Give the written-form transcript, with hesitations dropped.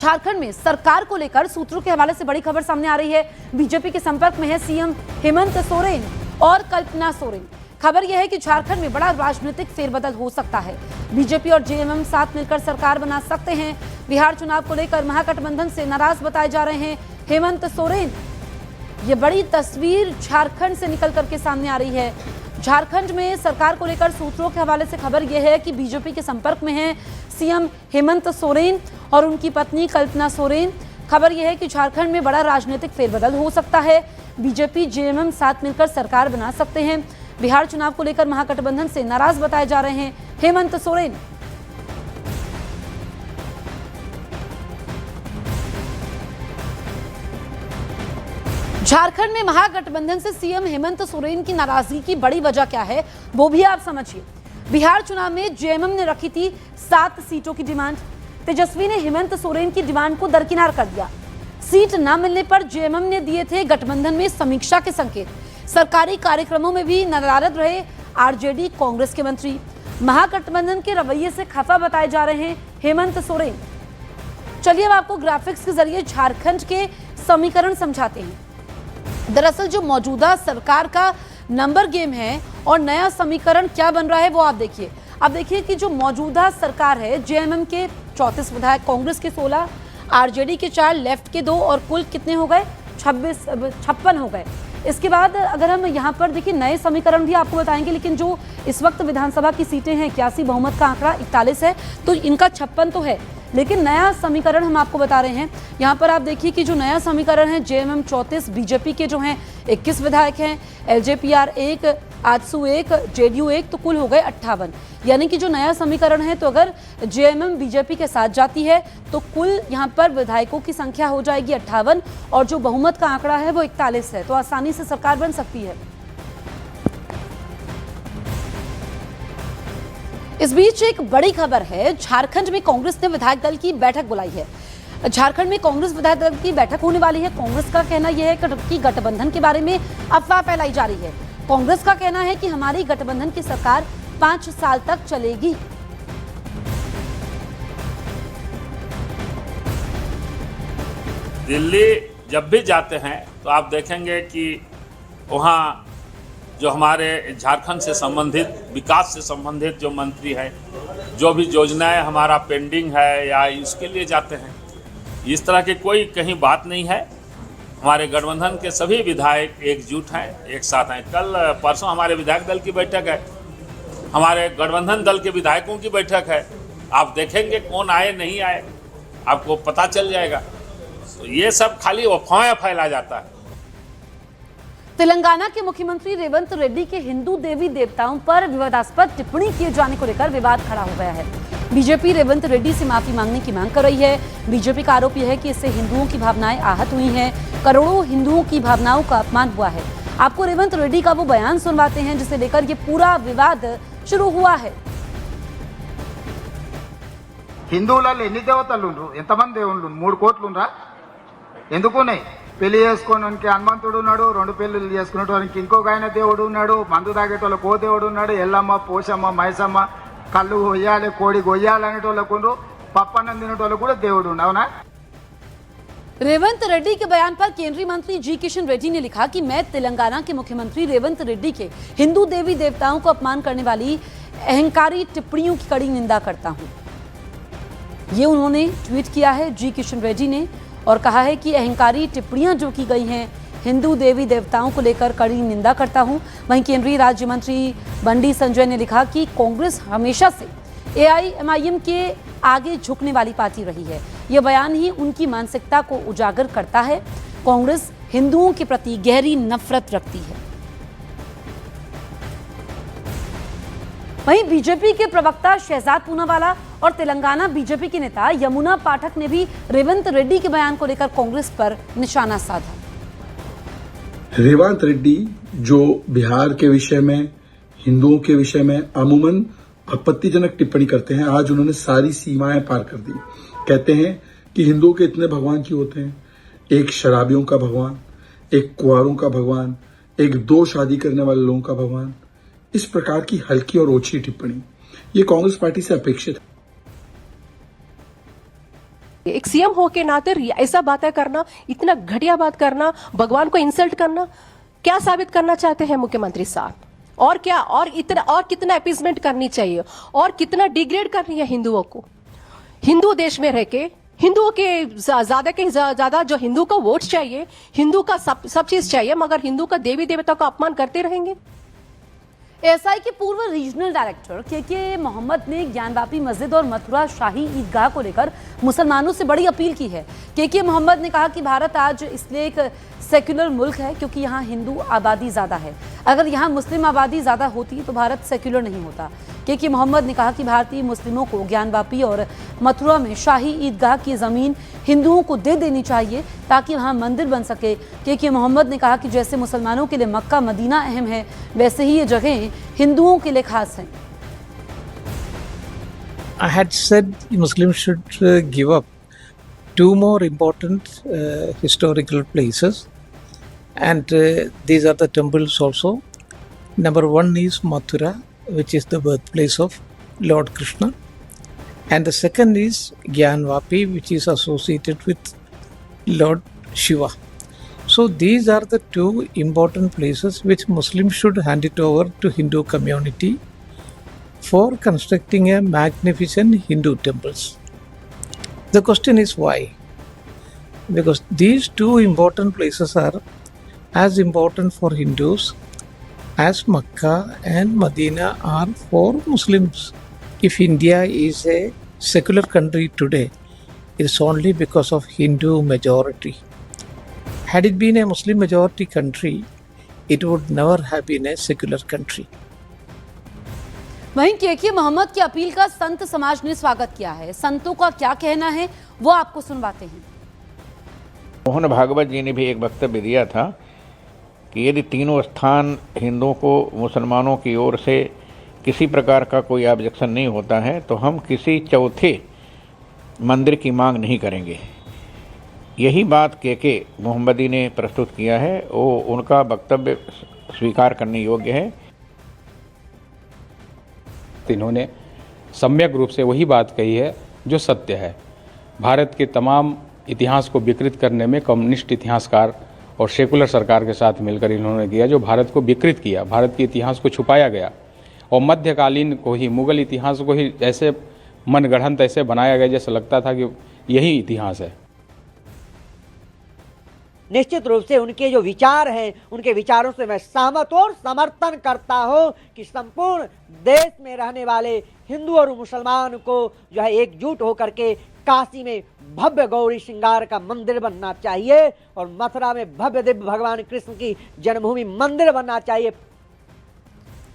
झारखंड में सरकार को लेकर सूत्रों के हवाले से बड़ी खबर सामने आ रही है। बीजेपी के संपर्क में है सीएम हेमंत सोरेन और कल्पना सोरेन। खबर यह है कि झारखंड में बड़ा राजनीतिक फेरबदल हो सकता है। बीजेपी और जेएमएम साथ मिलकर सरकार बना सकते हैं। बिहार चुनाव को लेकर महागठबंधन से नाराज बताए जा रहे हैं हेमंत सोरेन। ये बड़ी तस्वीर झारखंड से निकल करके सामने आ रही है। झारखंड में सरकार को लेकर सूत्रों के हवाले से खबर यह है कि बीजेपी के संपर्क में है सीएम हेमंत सोरेन और उनकी पत्नी कल्पना सोरेन। खबर यह है कि झारखंड में बड़ा राजनीतिक फेरबदल हो सकता है। बीजेपी जेएमएम साथ मिलकर सरकार बना सकते हैं। बिहार चुनाव को लेकर महागठबंधन से नाराज बताए जा रहे हैं हेमंत सोरेन। झारखंड में महागठबंधन से सीएम हेमंत सोरेन की नाराजगी की बड़ी वजह क्या है वो भी आप समझिए। बिहार चुनाव में जेएमएम ने रखी थी 7 सीटों की डिमांड। तेजस्वी ने हेमंत सोरेन की डिमांड को दरकिनार कर दिया। सीट न मिलने पर जेएमएम ने दिए थे गठबंधन में समीक्षा के संकेत। सरकारी कार्यक्रमों में भी नाराज रहे आरजेडी कांग्रेस के मंत्री। महागठबंधन के रवैये से खफा बताए जा रहे हैं हेमंत सोरेन। चलिए अब आपको ग्राफिक्स के जरिए झारखंड के समीकरण समझाते हैं। दरअसल जो मौजूदा सरकार का नंबर गेम है और नया समीकरण क्या बन रहा है वो आप देखिए। अब देखिए कि जो मौजूदा सरकार है, जेएमएम के 34 विधायक, कांग्रेस के 16, आरजेडी के 4, लेफ्ट के 2 और कुल कितने हो गए 56 हो गए। इसके बाद अगर हम यहाँ पर देखिए नए समीकरण भी आपको बताएंगे, लेकिन जो इस वक्त विधानसभा की सीटें हैं 81, बहुमत का आंकड़ा 41 है, तो इनका 56 तो है, लेकिन नया समीकरण हम आपको बता रहे हैं। यहाँ पर आप देखिए कि जो नया समीकरण है जेएमएम 34, बीजेपी के जो हैं 21 विधायक हैं, एलजेपीआर 1, आजसू 1, जेडीयू 1, तो कुल हो गए 58। यानी कि जो नया समीकरण है, तो अगर जेएमएम बीजेपी के साथ जाती है तो कुल यहाँ पर विधायकों की संख्या हो जाएगी 58 और जो बहुमत का आंकड़ा है वो 41 है, तो आसानी से सरकार बन सकती है। इस बीच एक बड़ी खबर है, झारखंड में कांग्रेस ने विधायक दल की बैठक बुलाई है। झारखंड में कांग्रेस विधायक दल की बैठक होने वाली है। कांग्रेस का कहना यह है कि गठबंधन के बारे में अफवाह फैलाई जा रही है। कांग्रेस का कहना है कि हमारी गठबंधन की सरकार 5 साल तक चलेगी। दिल्ली जब भी जाते हैं तो आप देखेंगे कि वहाँ जो हमारे झारखंड से संबंधित, विकास से संबंधित जो मंत्री हैं, जो भी योजनाएं हमारा पेंडिंग है या इसके लिए जाते हैं, इस तरह की कोई कहीं बात नहीं है। हमारे गठबंधन के सभी विधायक एकजुट हैं, एक साथ हैं। कल परसों हमारे विधायक दल की बैठक है, हमारे गठबंधन दल के विधायकों की बैठक है। आप देखेंगे कौन आए नहीं आए, आपको पता चल जाएगा। तो ये सब खाली अफवाहें फैला जाता है। तेलंगाना के मुख्यमंत्री रेवंत रेड्डी के हिंदू देवी देवताओं पर विवादास्पद टिप्पणी किए जाने को लेकर विवाद खड़ा हो गया है। बीजेपी रेवंत रेड्डी से माफी मांगने की मांग कर रही है। बीजेपी का आरोप यह है कि इससे हिंदुओं की भावनाएं आहत हुई हैं, करोड़ों हिंदुओं की भावनाओं का अपमान हुआ है। आपको रेवंत रेड्डी का वो बयान सुनवाते हैं जिसे लेकर ये पूरा विवाद शुरू हुआ है। హిందువులలో ఎన్ని దేవతలు ఉండ్రు, ఎంతమంది దేవుళ్ళు? 3 కోట్లు ఉండ్రా? ఎందుకునే పెళ్లి చేసుకోవడానికి హనుమంతుడు ఉన్నాడు, 2 పెళ్లిళ్ళు చేసుకునేటోనికి ఇంకొక ఆయన దేవుడు ఉన్నాడు, మందు తాగేటోళ్ళకి ఓ దేవుడు ఉన్నాడు, ఎల్లమ్మ, పోషమ్మ, మైసమ్మ, కళ్ళు కొయ్యాలి, కోడి కొయ్యాలి అనేటోళ్ళకు ఉండ్రు, పప్పన్నం తినేటోళ్ళకు కూడా దేవుడు ఉండు, అవునా? रेवंत रेड्डी के बयान पर केंद्रीय मंत्री जी किशन रेड्डी ने लिखा कि मैं तेलंगाना के मुख्यमंत्री रेवंत रेड्डी के हिंदू देवी देवताओं को अपमान करने वाली अहंकारी टिप्पणियों की कड़ी निंदा करता हूं। ये उन्होंने ट्वीट किया है जी किशन रेड्डी ने और कहा है कि अहंकारी टिप्पणियां जो की गई हैं हिंदू देवी देवताओं को लेकर कड़ी निंदा करता हूं। वहीं केंद्रीय राज्य मंत्री बंडी संजय ने लिखा कि कांग्रेस हमेशा से एआईएमआईएम के आगे झुकने वाली पार्टी रही है। यह बयान ही उनकी मानसिकता को उजागर करता है। कांग्रेस हिंदुओं के प्रति गहरी नफरत रखती है। वहीं बीजेपी के प्रवक्ता शहजाद पूनावाला और तेलंगाना बीजेपी के नेता यमुना पाठक ने भी रेवंत रेड्डी के बयान को लेकर कांग्रेस पर निशाना साधा। रेवंत रेड्डी जो बिहार के विषय में, हिंदुओं के विषय में अमूमन आपत्तिजनक टिप्पणी करते हैं, आज उन्होंने सारी सीमाएं पार कर दी। कहते हैं कि हिंदुओं के इतने भगवान क्यों होते हैं? एक शराबियों का भगवान, एक कुंवारों का भगवान, एक 2 शादी करने वाले लोगों का भगवान। इस प्रकार की हल्की और ओछी टिप्पणी ये कांग्रेस पार्टी से अपेक्षित है। एक सीएम हो के नाते ऐसा बातें करना, इतना घटिया बात करना, भगवान को इंसल्ट करना, क्या साबित करना चाहते हैं मुख्यमंत्री साहब? और क्या, और इतना, और कितना अपीसमेंट करनी चाहिए, और कितना डिग्रेड करनी है हिंदुओं को? हिंदू देश में रह के हिंदुओं के ज्यादा जो हिंदू को वोट चाहिए, हिंदू का सब चीज चाहिए, मगर हिंदू का देवी देवता का अपमान करते रहेंगे। एएसआई के पूर्व रीजनल डायरेक्टर के मोहम्मद ने ज्ञानवापी मस्जिद और मथुरा शाही ईदगाह को लेकर मुसलमानों से बड़ी अपील की है। के मोहम्मद ने कहा कि भारत आज इसलिए एक सेक्युलर मुल्क है क्योंकि यहाँ हिंदू आबादी ज़्यादा है। अगर यहाँ मुस्लिम आबादी ज़्यादा होती तो भारत सेक्युलर नहीं होता। के मोहम्मद ने कहा कि भारतीय मुस्लिमों को ज्ञानवापी और मथुरा में शाही ईदगाह की ज़मीन हिंदुओं को दे देनी चाहिए ताकि वहाँ मंदिर बन सके। के मोहम्मद ने कहा कि जैसे मुसलमानों के लिए मक्का मदीना अहम है, वैसे ही ये जगहें हिंदुओं के लिए खास हैं। I had said Muslims should give up two more important historical places, and these are the temples also. Number one is Mathura, which is the birthplace of Lord Krishna, and the second is Gyanvapi, which is associated with Lord Shiva. So these are the two important places which Muslims should hand it over to Hindu community for constructing a magnificent Hindu temples. The question is why? Because these two important places are as important for Hindus as Makkah and Medina are for Muslims. If India is a secular country today, it's only because of Hindu majority. Had it been a Muslim majority country, it would never have been a secular country. वहीं के मोहम्मद की appeal का संत समाज ने स्वागत किया है। संतों का क्या कहना है वो आपको सुनवाते हैं। मोहन भागवत जी ने भी एक वक्तव्य दिया था कि यदि तीनों स्थान हिंदुओं को मुसलमानों की ओर से किसी प्रकार का कोई ऑब्जेक्शन नहीं होता है तो हम किसी चौथे मंदिर की मांग नहीं करेंगे। यही बात के मोहम्मदी ने प्रस्तुत किया है, वो उनका वक्तव्य स्वीकार करने योग्य है। इन्होंने सम्यक रूप से वही बात कही है जो सत्य है। भारत के तमाम इतिहास को विकृत करने में कम्युनिस्ट इतिहासकार और सेकुलर सरकार के साथ मिलकर इन्होंने किया, जो भारत को विकृत किया, भारत के इतिहास को छुपाया गया और मध्यकालीन को ही, मुगल इतिहास को ही ऐसे मनगढ़ंत ऐसे बनाया गया जैसे लगता था कि यही इतिहास है। निश्चित रूप से उनके जो विचार हैं, उनके विचारों से मैं सहमत और समर्थन करता हूं कि संपूर्ण देश में रहने वाले हिंदू और मुसलमान को जो है एकजुट होकर के काशी में भव्य गौरी श्रृंगार का मंदिर बनना चाहिए और मथुरा में भव्य दिव्य भगवान कृष्ण की जन्मभूमि मंदिर बनना चाहिए।